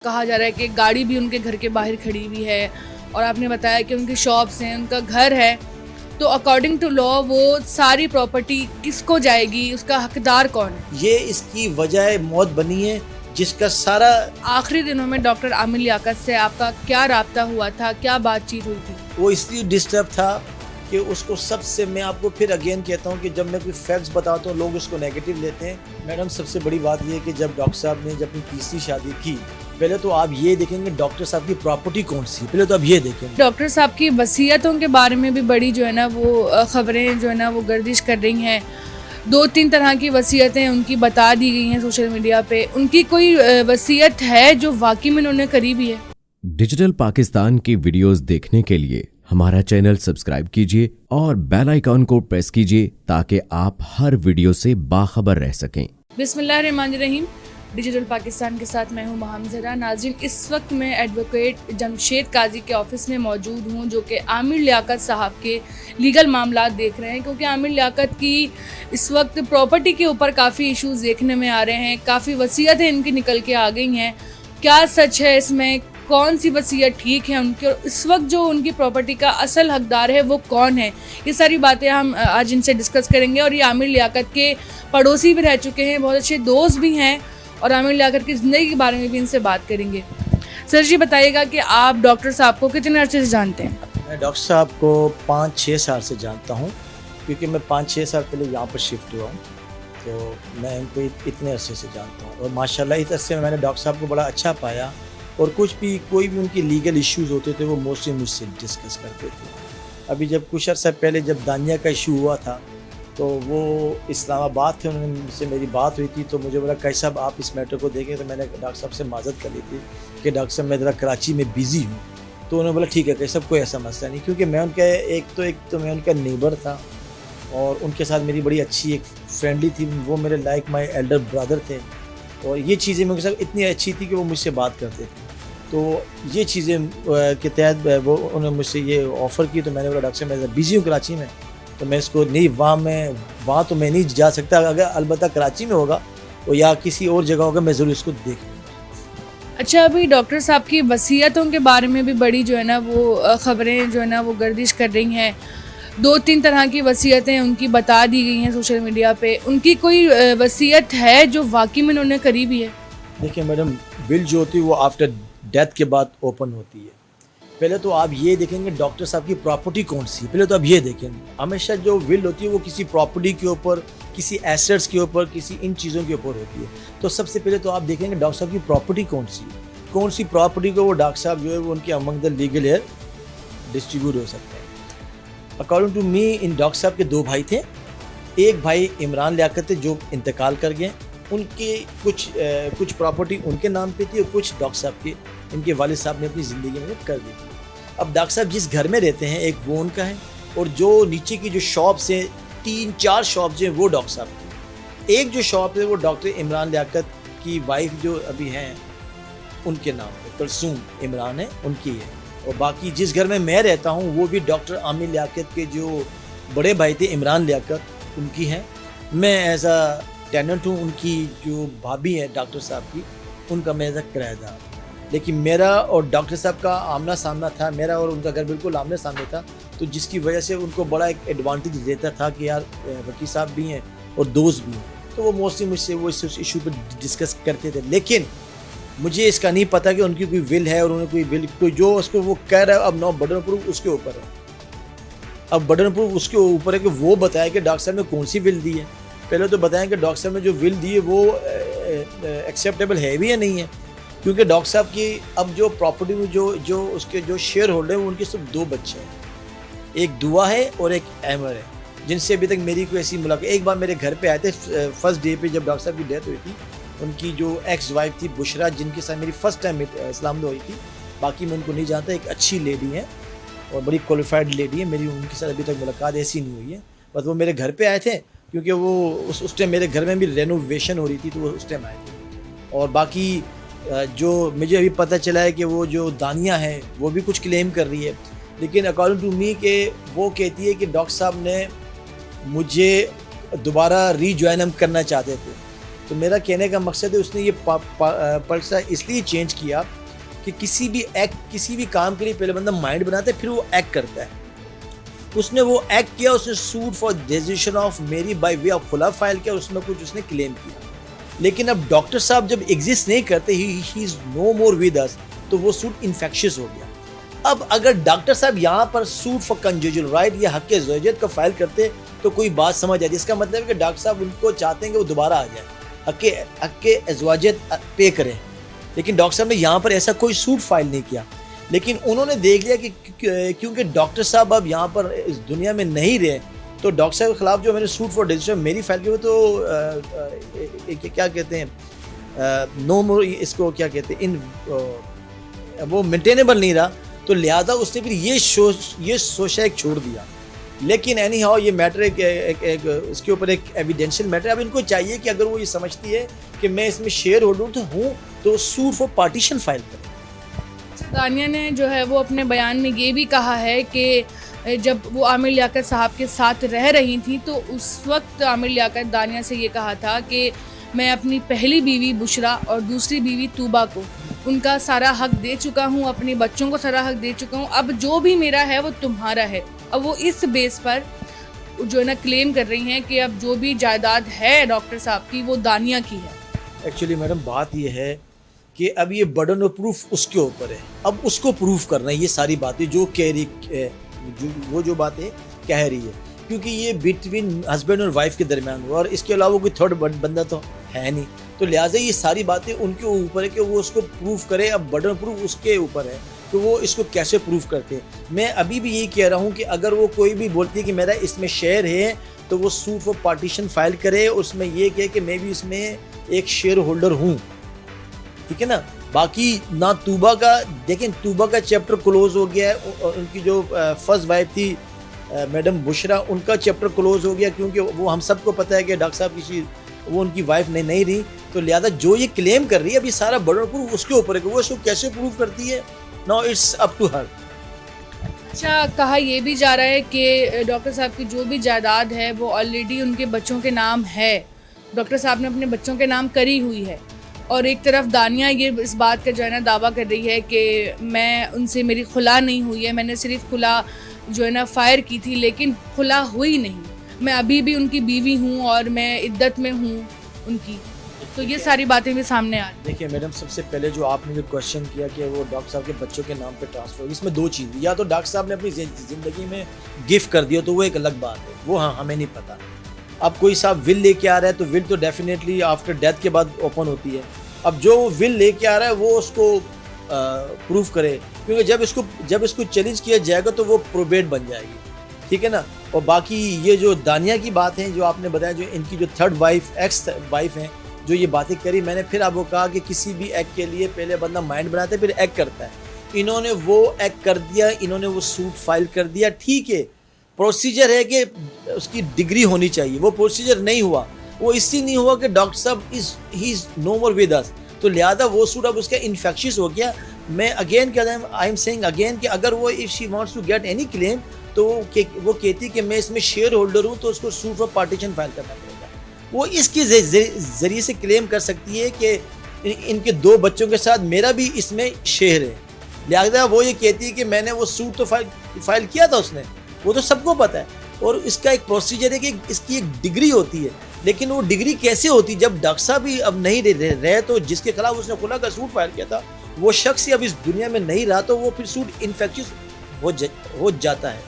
कहा जा रहा है कि गाड़ी भी उनके घर के बाहर खड़ी हुई है और आपने बताया कि उनकी शॉप्स हैं, उनका घर है, तो अकॉर्डिंग टू लॉ वो सारी प्रॉपर्टी किसको जाएगी, उसका हकदार कौन है? ये इसकी वजह मौत बनी है, जिसका सारा आखिरी दिनों में डॉक्टर आमिर लियाकत से आपका क्या राब्ता हुआ था, क्या बातचीत हुई थी? वो इसलिए डिस्टर्ब था कि उसको सबसे, मैं आपको फिर अगेन कहता हूँ कि जब मैं कोई फैक्ट्स बताता हूँ लोग उसको नेगेटिव लेते हैं। मैडम, सबसे बड़ी बात ये है कि जब डॉक्टर साहब ने जब अपनी तीसरी शादी की, पहले तो आप ये देखेंगे डॉक्टर साहब की प्रॉपर्टी कौन सी, पहले तो आप ये देखेंगे। डॉक्टर साहब की वसीयतों के बारे में भी बड़ी जो है ना वो खबरें जो है ना वो गर्दिश कर रही हैं। 2-3 तरह की वसीयतें उनकी बता दी गई हैं सोशल मीडिया पे। उनकी कोई वसीयत है जो वाकई में उन्होंने करी भी है? डिजिटल पाकिस्तान की वीडियोस देखने के लिए हमारा चैनल सब्सक्राइब कीजिए और बेल आइकॉन को प्रेस कीजिए ताकि आप हर वीडियो से बाखबर रह सकें। बिस्मिल्लाहिर्रहमानिर्रहीम। डिजिटल पाकिस्तान के साथ मैं हूं महमजरा। नाज़रीन, इस वक्त मैं एडवोकेट जमशेद काजी के ऑफिस में मौजूद हूं जो कि आमिर लियाकत साहब के लीगल मामला देख रहे हैं, क्योंकि आमिर लियाकत की इस वक्त प्रॉपर्टी के ऊपर काफ़ी इश्यूज़ देखने में आ रहे हैं। काफ़ी वसीयतें इनकी निकल के आ गई हैं। क्या सच है इसमें, कौन सी वसीयत ठीक है उनकी, और इस वक्त जो उनकी प्रॉपर्टी का असल हकदार है वो कौन है, ये सारी बातें हम आज इनसे डिस्कस करेंगे। और ये आमिर लियाकत के पड़ोसी भी रह चुके हैं, बहुत अच्छे दोस्त भी हैं, और आमिर लियाकत की ज़िंदगी के बारे में भी इनसे बात करेंगे। सर जी, बताइएगा कि आप डॉक्टर साहब को कितने अर्से से जानते हैं? मैं डॉक्टर साहब को 5-6 साल से जानता हूँ, क्योंकि मैं 5-6 साल पहले यहाँ पर शिफ्ट हुआ हूँ, तो मैं इनको इतने अरसे से जानता हूँ। और माशाल्लाह इस अरसे में मैंने डॉक्टर साहब को बड़ा अच्छा पाया, और कोई भी उनकी लीगल इश्यूज़ होते थे वो मोस्टली मुझसे डिस्कस करते थे। अभी जब कुछ अर्सा पहले जब दानिया का इशू हुआ था, तो वो इस्लामाबाद थे, उन्होंने मुझसे मेरी बात हुई थी, तो मुझे बोला कैसा साहब आप इस मैटर को देखें, तो मैंने डॉक्टर साहब से माजत कर ली थी कि डॉक्टर साहब मैं ज़रा कराची में बिज़ी हूँ। तो उन्होंने बोला ठीक है कैसा कोई ऐसा मसला नहीं, क्योंकि मैं उनका एक तो मैं उनका नेबर था, और उनके साथ मेरी बड़ी अच्छी एक फ्रेंडली थी, वो मेरे लाइक माई एल्डर ब्रदर थे, और ये चीज़ें मेरे साथ इतनी अच्छी थी कि वो मुझसे बात करते थे। तो ये चीज़ें के तहत वो उन्होंने मुझसे ये ऑफ़र की, तो मैंने बोला डॉक्टर साहब मैं बिज़ी हूँ कराची में, तो मैं इसको नहीं वहाँ तो मैं नहीं जा सकता, अगर अलबत्ता कराची में होगा और या किसी और जगह होगा मैं ज़रूर इसको देख लूँगा। अच्छा, अभी डॉक्टर साहब की वसीयतों के बारे में भी बड़ी जो है ना वो खबरें जो है ना वो गर्दिश कर रही हैं। 2-3 तरह की वसीयतें उनकी बता दी गई हैं सोशल मीडिया पे। उनकी कोई वसीयत है जो वाकई में उन्होंने करी भी है? देखिए मैडम, विल जो होती है वो आफ्टर डेथ के बाद ओपन होती है। पहले तो आप ये देखेंगे डॉक्टर साहब की प्रॉपर्टी कौन सी, पहले तो आप ये देखेंगे। हमेशा जो विल होती है वो किसी प्रॉपर्टी के ऊपर, किसी एसेट्स के ऊपर, किसी इन चीज़ों के ऊपर होती है। तो सबसे पहले तो आप देखेंगे डॉक्टर साहब की प्रॉपर्टी कौन सी प्रॉपर्टी को वो डॉक्टर साहब जो है वो उनके among the legal heir distribute हो सकते हैं। अकॉर्डिंग टू मी, इन डॉक्टर साहब के 2 भाई थे। एक भाई इमरान लियाकत थे जो इंतकाल कर गए, उनके कुछ प्रॉपर्टी उनके नाम पे थी और कुछ डॉक्टर साहब के, इनके वालिद साहब ने अपनी ज़िंदगी में कर दी थी। अब डॉक्टर साहब जिस घर में रहते हैं एक वो उनका है, और जो नीचे की जो शॉप्स हैं 3-4 शॉप्स हैं वो डॉक्टर साहब की। एक जो शॉप है वो डॉक्टर इमरान लियाकत की वाइफ जो अभी हैं उनके नाम पे, कलसूम इमरान है, उनकी है। और बाकी जिस घर में मैं रहता हूँ वो भी डॉक्टर आमिर लियाकत के जो बड़े भाई थे इमरान लियाकत, उनकी हैं। मैं एज अ टेनेंट हूँ, उनकी जो भाभी है डॉक्टर साहब की, उनका मैं एज अ किराएदार। लेकिन मेरा और डॉक्टर साहब का आमना सामना था, मेरा और उनका घर बिल्कुल आमने सामने था, तो जिसकी वजह से उनको बड़ा एक एडवांटेज देता था कि यार वकील साहब भी हैं और दोस्त भी हैं, तो वो मोस्टली मुझसे वो इस इशू पर डिस्कस करते थे। लेकिन मुझे इसका नहीं पता कि उनकी कोई विल है और उन्हें कोई विल, कोई जो उसको वो कह रहा है, अब नो बर्डन प्रूफ उसके ऊपर है। अब बर्डन प्रूफ उसके ऊपर है कि वो बताए कि डॉक्टर साहब ने कौन सी विल दी है। पहले तो बताएं कि डॉक्टर साहब ने जो विल दी है वो एक्सेप्टेबल है भी या नहीं है, क्योंकि डॉक्टर साहब की अब जो प्रॉपर्टी में जो उसके जो शेयर होल्डर हैं उनके सिर्फ 2 बच्चे हैं, एक दुआ है और एक अहमर है, जिनसे अभी तक मेरी कोई ऐसी मुलाकात। एक बार मेरे घर पे आए थे फर्स्ट डे पे जब डॉक्टर साहब की डेथ हुई थी, उनकी जो एक्स वाइफ थी बुशरा, जिनके साथ मेरी फ़र्स्ट टाइम इस्लाम हुई थी, बाकी मैं उनको नहीं जानता, एक अच्छी लेडी है और बड़ी क्वालिफाइड लेडी है, मेरी उनके साथ अभी तक मुलाकात ऐसी नहीं हुई है। बस वो मेरे घर पे आए थे, क्योंकि वो उस टाइम मेरे घर में भी रेनोवेशन हो रही थी, तो वो उस टाइम आए थे। और बाकी जो मुझे अभी पता चला है कि वो जो दानिया है वो भी कुछ क्लेम कर रही है, लेकिन अकॉर्डिंग टू मी के वो कहती है कि डॉक्टर साहब ने मुझे दोबारा रीजॉइन हम करना चाहते थे, तो मेरा कहने का मकसद है उसने ये पलसा इसलिए चेंज किया कि किसी भी काम के लिए पहले बंदा माइंड बनाता है, फिर वो एक्ट करता है। उसने वो एक्ट किया, उसने सूट फॉर डिसीजन ऑफ मेरी बाय वे ऑफ खुला फाइल किया, उसमें कुछ उसने क्लेम किया। लेकिन अब डॉक्टर साहब जब एग्जिस्ट नहीं करते, he is no more with us, तो वो सूट इन्फेक्शियस हो गया। अब अगर डॉक्टर साहब यहाँ पर सूट फॉर कंजुगल राइट या हक ज़ौजियत का फाइल करते तो कोई बात समझ आती। इसका मतलब है कि डॉक्टर साहब उनको चाहते हैं कि वो दोबारा आ जाए, हक ज़ौजियत पे करें। लेकिन डॉक्टर साहब ने यहाँ पर ऐसा कोई सूट फाइल नहीं किया। लेकिन उन्होंने देख लिया कि क्योंकि डॉक्टर साहब अब यहाँ पर इस दुनिया में नहीं रहे, तो डॉक्टर साहब के खिलाफ जो मैंने सूट फॉर डिसीजन मेरी फाइल की, वो तो क्या कहते हैं, नो मोर, इसको क्या कहते हैं, वो मेंटेनेबल नहीं रहा। तो लिहाजा उसने फिर ये सोचा एक छोड़ दिया। लेकिन एनी हाउ ये मैटर एक इसके ऊपर एक एविडेंशियल मैटर। अब इनको चाहिए कि अगर वो ये समझती है कि मैं इसमें शेयर होल्डर हूँ तो सूट फॉर पार्टीशन फाइल करें। दानिया ने जो है वो अपने बयान में ये भी कहा है कि जब वो आमिर लियाकत साहब के साथ रह रही थी तो उस वक्त आमिर लियाकत दानिया से ये कहा था कि मैं अपनी पहली बीवी बुशरा और दूसरी बीवी तूबा को उनका सारा हक दे चुका हूँ, अपने बच्चों को सारा हक दे चुका हूँ, अब जो भी मेरा है वो तुम्हारा है। अब वो इस बेस पर जो है ना क्लेम कर रही हैं कि अब जो भी जायदाद है डॉक्टर साहब की वो दानिया की है। एक्चुअली मैडम बात ये है कि अब ये बर्डन ऑफ प्रूफ उसके ऊपर है। अब उसको प्रूफ करना है ये सारी बातें जो कह रही जो बातें कह रही है, क्योंकि ये बिटवीन हस्बैंड और वाइफ के दरमियान हुआ और इसके अलावा कोई थर्ड बंदा तो है नहीं। तो लिहाजा ये सारी बातें उनके ऊपर है कि वो उसको प्रूफ करे। अब बर्डन प्रूफ उसके ऊपर है कि वो इसको कैसे प्रूफ करते हैं। मैं अभी भी यही कह रहा हूँ कि अगर वो कोई भी बोलती है कि मेरा इसमें शेयर है तो वो सूट फॉर पार्टीशन फाइल करे, उसमें ये कहे कि मैं भी इसमें एक शेयर होल्डर हूँ, ठीक है ना। बाकी ना तूबा का, देखें तूबा का चैप्टर क्लोज हो गया है। उनकी जो फर्स्ट वाइफ थी मैडम बुशरा, उनका चैप्टर क्लोज हो गया, क्योंकि वो हम सबको पता है कि डॉक्टर साहब वो उनकी वाइफ नहीं रही। तो लिहाजा जो ये क्लेम कर रही है अभी सारा बर्डन प्रूफ उसके ऊपर है कि वो इसको कैसे प्रूव करती है। Now it's up to her. अच्छा, कहा यह भी जा रहा है कि डॉक्टर साहब की जो भी जायदाद है वो ऑलरेडी उनके बच्चों के नाम है, डॉक्टर साहब ने अपने बच्चों के नाम करी हुई है। और एक तरफ दानिया ये इस बात का जो है ना दावा कर रही है कि मैं उनसे मेरी खुला नहीं हुई है, मैंने सिर्फ खुला जो है ना फायर की थी लेकिन खुला हुई नहीं, मैं अभी भी उनकी बीवी हूँ और मैं इद्दत में हूँ उनकी। तो ये सारी बातें भी सामने आ रही। देखिए मैडम, सबसे पहले जो आपने जो क्वेश्चन किया कि वो डॉक्टर साहब के बच्चों के नाम पे ट्रांसफर होगी, इसमें दो चीज़, या तो डॉक्टर साहब ने अपनी ज़िंदगी में गिफ्ट कर दिया तो वो एक अलग बात है, वो हाँ हमें नहीं पता। अब कोई साहब विल लेके आ रहा है तो विल तो डेफिनेटली आफ्टर डेथ के बाद ओपन होती है। अब जो विल लेके आ रहा है वो उसको प्रूफ करे, क्योंकि जब इसको चैलेंज किया जाएगा तो वो प्रोबेट बन जाएगी, ठीक है ना। और बाकी ये जो दानिया की बात है जो आपने बताया, जो इनकी जो थर्ड वाइफ एक्स वाइफ हैं जो ये बातें करी, मैंने फिर आपको कहा कि किसी भी एक्ट के लिए पहले बंदा माइंड बनाता है फिर एक्ट करता है। इन्होंने वो एक्ट कर दिया, इन्होंने वो सूट फाइल कर दिया, ठीक है। प्रोसीजर है कि उसकी डिग्री होनी चाहिए, वो प्रोसीजर नहीं हुआ। वो इसलिए नहीं हुआ कि डॉक्टर साहब he is no more with us, तो लिहाजा वो सूट अब उसका इन्फेक्शियस हो गया। मैं अगेन कहता हूँ, आई एम सेइंग अगेन कि अगर वो if she wants to get any claim तो वो कहती कि मैं इसमें शेयर होल्डर हूँ, तो उसको सूट फॉर पार्टीशन फाइल करना पड़ेगा। वो इसके ज़रिए से क्लेम कर सकती है कि इनके दो बच्चों के साथ मेरा भी इसमें शेयर है। लिहाजा वो ये कहती है कि मैंने वो सूट तो फाइल किया था उसने, वो तो सबको पता है। और इसका एक प्रोसीजर है कि इसकी एक डिग्री होती है, लेकिन वो डिग्री कैसे होती, जब डॉक्टर साहब भी अब नहीं रहे तो जिसके खिलाफ उसने खुला का सूट फाइल किया था वो शख्स ही अब इस दुनिया में नहीं रहा, तो वो फिर सूट इन्फेक्शियस हो जाता है।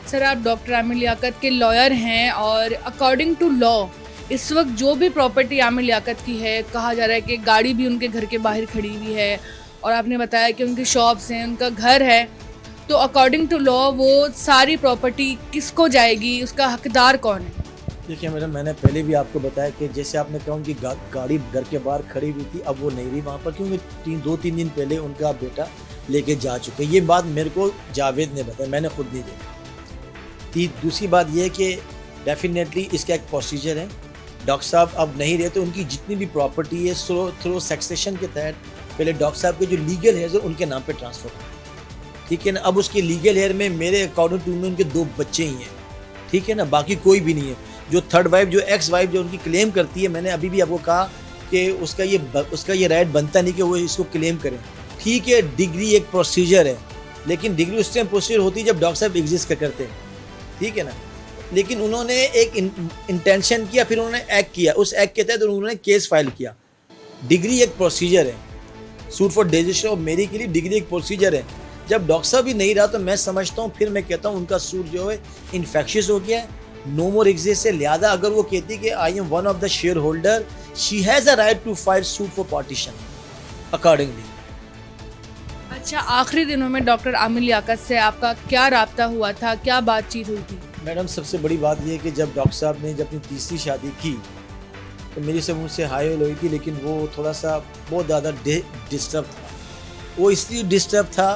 सर, आप डॉक्टर आमिर लियाकत के लॉयर हैं और अकॉर्डिंग टू लॉ इस वक्त जो भी प्रॉपर्टी आमिर लियाकत की है, कहा जा रहा है कि गाड़ी भी उनके घर के बाहर खड़ी हुई है और आपने बताया कि उनकी शॉप्स हैं, उनका घर है, तो अकॉर्डिंग टू लॉ वो सारी प्रॉपर्टी किसको जाएगी, उसका हकदार कौन है? देखिए मैडम, मैंने पहले भी आपको बताया कि जैसे आपने कहा उनकी गाड़ी घर के बाहर खड़ी हुई थी, अब वो नहीं रही वहाँ पर, क्योंकि 2-3 दिन पहले उनका बेटा लेके जा चुके। ये बात मेरे को जावेद ने बताया, मैंने खुद नहीं देखा। दूसरी बात यह है कि डेफिनेटली इसका एक प्रोसीजर है। डॉक्टर साहब अब नहीं रहे तो उनकी जितनी भी प्रॉपर्टी है थ्रू सक्सेशन के तहत पहले डॉक्टर साहब के जो लीगल हेयर है उनके नाम पे ट्रांसफ़र हो, ठीक है ना। अब उसके लीगल हेयर में मेरे अकॉर्डिंग टू में उनके 2 बच्चे ही हैं, ठीक है ना, बाकी कोई भी नहीं है। जो थर्ड वाइफ, जो एक्स वाइफ जो उनकी क्लेम करती है, मैंने अभी भी आपको कहा कि उसका ये राइट बनता नहीं कि वो इसको क्लेम करें। ठीक है, डिग्री एक प्रोसीजर है, लेकिन डिग्री उस टाइम प्रोसीजर होती है जब डॉक्टर साहब एग्जिस्ट करते हैं, ठीक है ना। लेकिन उन्होंने एक इंटेंशन किया, फिर उन्होंने एक्ट किया, उस एक्ट के तहत उन्होंने केस फाइल किया। डिग्री एक प्रोसीजर है, सूट फॉर डेजिस्टर ऑफ मेरी के लिए डिग्री एक प्रोसीजर है। जब डॉक्टर साहब भी नहीं रहा तो मैं समझता हूँ, फिर मैं कहता हूँ उनका सूट जो है इन्फेक्शियस हो गया है, नो मोर एग्जिस्ट है। लिहाजा अगर वो कहती कि I am one of the shareholder, she has a right to file suit for partition accordingly. अच्छा, आखिरी दिनों में डॉक्टर आमिर लियाकत से आपका क्या राब्ता हुआ था, क्या बातचीत हुई थी? मैडम, सबसे बड़ी बात यह है कि जब डॉक्टर साहब ने जब अपनी तीसरी शादी की तो मेरी से मुझसे हाई हुई थी, लेकिन वो थोड़ा सा बहुत ज़्यादा डिस्टर्ब था। वो इसलिए डिस्टर्ब था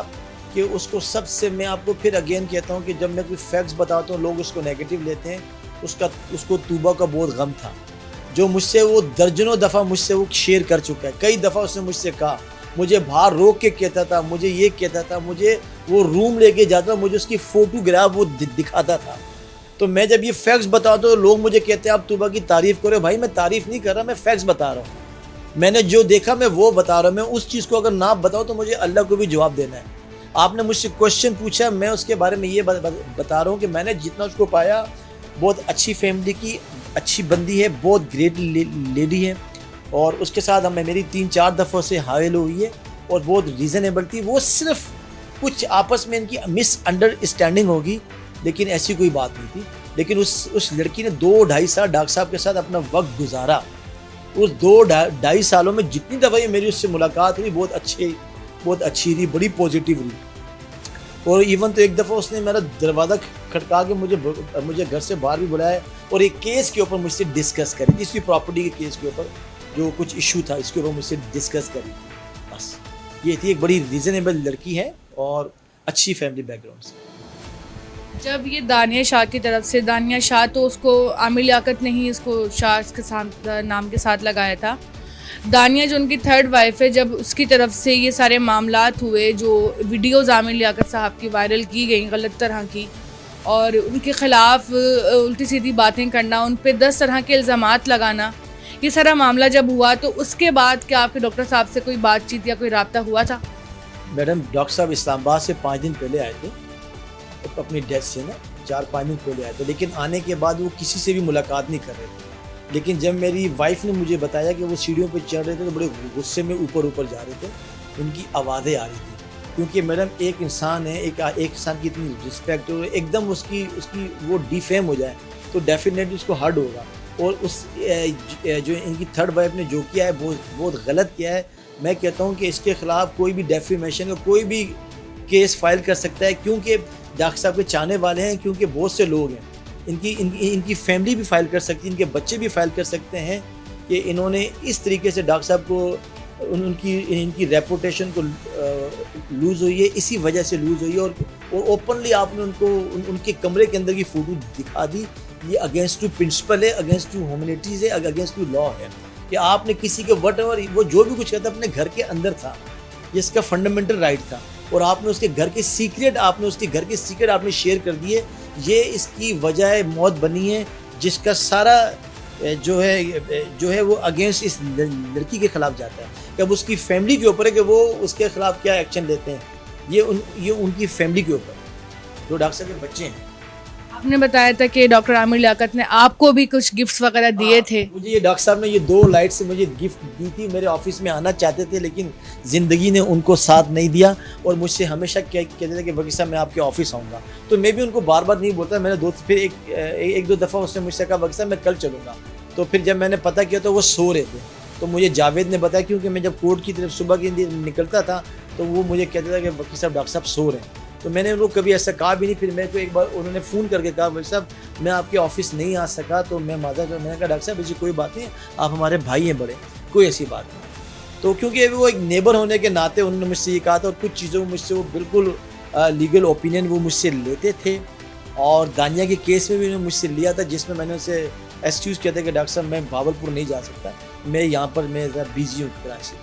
कि उसको सबसे, मैं आपको फिर अगेन कहता हूँ कि जब मैं कोई फैक्ट्स बताता हूँ लोग उसको नेगेटिव लेते हैं, उसको तूबा का बहुत गम था, जो मुझसे वो दर्जनों दफ़ा मुझसे वो शेयर कर चुका है। कई दफ़ा उसने मुझसे कहा, मुझे बाहर रोक के कहता था, मुझे ये कहता था, मुझे वो रूम लेके जाता, मुझे उसकी फ़ोटोग्राफ वो दिखाता था। तो मैं जब ये फैक्ट्स बताता हूँ तो लोग मुझे कहते हैं आप तूबा की तारीफ़ करो। भाई, मैं तारीफ़ नहीं कर रहा, मैं फैक्ट्स बता रहा हूँ। मैंने जो देखा मैं वो बता रहा हूँ। मैं उस चीज़ को अगर ना बताऊँ तो मुझे अल्लाह को भी जवाब देना है। आपने मुझसे क्वेश्चन पूछा, मैं उसके बारे में ये बता रहा हूँ कि मैंने जितना उसको पाया, बहुत अच्छी फैमिली की अच्छी बंदी है, बहुत ग्रेट लेडी है, और उसके साथ हमें मेरी 3-4 दफ़ों से हायल हुई है और बहुत रीज़नेबल थी। वो सिर्फ कुछ आपस में इनकी मिसअंडरस्टैंडिंग होगी, लेकिन ऐसी कोई बात नहीं थी। लेकिन उस लड़की ने 2-2.5 साल डॉक्टर साहब के साथ अपना वक्त गुजारा। उस 2-2.5 सालों में जितनी दफ़ा ये मेरी उससे मुलाकात हुई, बहुत अच्छी रही, बड़ी पॉजिटिव रही। और इवन तो एक दफ़ा उसने मेरा दरवाज़ा खटका के मुझे घर से बाहर भी बुलाया और एक केस के ऊपर मुझसे डिस्कस करी, इसकी प्रॉपर्टी के केस के ऊपर जो कुछ इशू था, इसके ऊपर मुझसे डिस्कस करी। बस ये थी, एक बड़ी रीज़नेबल लड़की है और अच्छी फैमिली बैकग्राउंड से। जब ये दानिया शाह की तरफ से, दानिया शाह तो उसको आमिर लियाकत ने ही इसको शाह के साथ नाम के साथ लगाया था। दानिया जो उनकी थर्ड वाइफ है, जब उसकी तरफ से ये सारे मामलात हुए, जो वीडियोज़ आमिर लियाकत साहब की वायरल की गई गलत तरह की, और उनके ख़िलाफ़ उल्टी सीधी बातें करना, उन पे 10 तरह के इल्ज़ामात लगाना, ये सारा मामला जब हुआ तो उसके बाद क्या आपके डॉक्टर साहब से कोई बातचीत या कोई रब्ता हुआ था? मैडम, डॉक्टर साहब इस्लामाबाद से 5 दिन पहले आए थे, अपनी डेथ से ना 4-5 दिन पहले आए थे, लेकिन आने के बाद वो किसी से भी मुलाकात नहीं कर रहे थे। लेकिन जब मेरी वाइफ ने मुझे बताया कि वो सीढ़ियों पे चढ़ रहे थे तो बड़े गुस्से में ऊपर जा रहे थे, उनकी आवाज़ें आ रही थी। क्योंकि मैडम, एक इंसान है, एक इंसान की इतनी रिस्पेक्ट हो, एकदम उसकी वो डिफेम हो जाए तो डेफिनेटली उसको हर्ट होगा। और उस जो इनकी थर्ड वाइफ ने जो किया है बहुत गलत किया है। मैं कहता हूँ कि इसके ख़िलाफ़ कोई भी डेफेमेशन का कोई भी केस फाइल कर सकता है, क्योंकि डॉक्टर साहब के चाहने वाले हैं, क्योंकि बहुत से लोग हैं। इनकी फैमिली भी फाइल कर सकती है, इनके बच्चे भी फाइल कर सकते हैं कि इन्होंने इस तरीके से डॉक्टर साहब को इनकी रेपुटेशन को लूज़ हुई है, इसी वजह से लूज़ हुई है। और ओपनली आपने उनके कमरे के अंदर की फ़ोटो दिखा दी। ये अगेंस्ट टू प्रिंसिपल है, अगेंस्ट टू ह्यूमैनिटीज़ है, अगेंस्ट टू लॉ है कि आपने किसी के व्हाटएवर वो जो भी कुछ कहता अपने घर के अंदर था, ये इसका फंडामेंटल राइट था, और आपने उसके घर के सीक्रेट आपने शेयर कर दिए। ये इसकी वजह मौत बनी है, जिसका सारा जो है वो अगेंस्ट इस लड़की के ख़िलाफ़ जाता है। अब उसकी फैमिली के ऊपर है कि वो उसके ख़िलाफ़ क्या एक्शन लेते हैं। ये उनकी फैमिली के ऊपर, जो डॉक्टर साहब के बच्चे हैं। आपने बताया था कि डॉक्टर आमिर लियाकत ने आपको भी कुछ गिफ्ट्स वगैरह दिए थे। मुझे ये डॉक्टर साहब ने ये 2 लाइट से मुझे गिफ्ट दी थी। मेरे ऑफिस में आना चाहते थे, लेकिन ज़िंदगी ने उनको साथ नहीं दिया और मुझसे हमेशा कहते थे कि वकील साहब मैं आपके ऑफिस आऊँगा। तो मैं भी उनको बार बार नहीं बोलता। मैंने फिर एक दो दफ़ा उसने मुझसे कहा वकील साहब मैं कल चलूँगा। तो फिर जब मैंने पता किया तो वो सो रहे थे। तो मुझे जावेद ने बताया, क्योंकि मैं जब कोर्ट की तरफ सुबह की निकलता था तो वो मुझे कहता था कि वकील साहब डॉक्टर साहब सो रहे हैं। तो मैंने उनको कभी ऐसा कहा भी नहीं। फिर मेरे को एक बार उन्होंने फ़ोन करके कहा वकील साहब मैं आपके ऑफिस नहीं आ सका, तो मैं माजरत। मैंने कहा डॉक्टर साहब ऐसी कोई बात नहीं, आप हमारे भाई हैं बड़े, कोई ऐसी बात नहीं। तो क्योंकि वो एक नेबर होने के नाते उन्होंने मुझसे ये कहा था, और कुछ चीज़ों में मुझसे वो बिल्कुल लीगल ओपिनियन वो मुझसे लेते थे। और दानिया के केस में भी उन्होंने मुझसे लिया था, जिसमें मैंने उसे एक्सक्यूज़ किया था कि डॉक्टर साहब मैं भावलपुर नहीं जा सकता, मैं यहाँ पर मैं ज़रा बिजी हूँ कराची।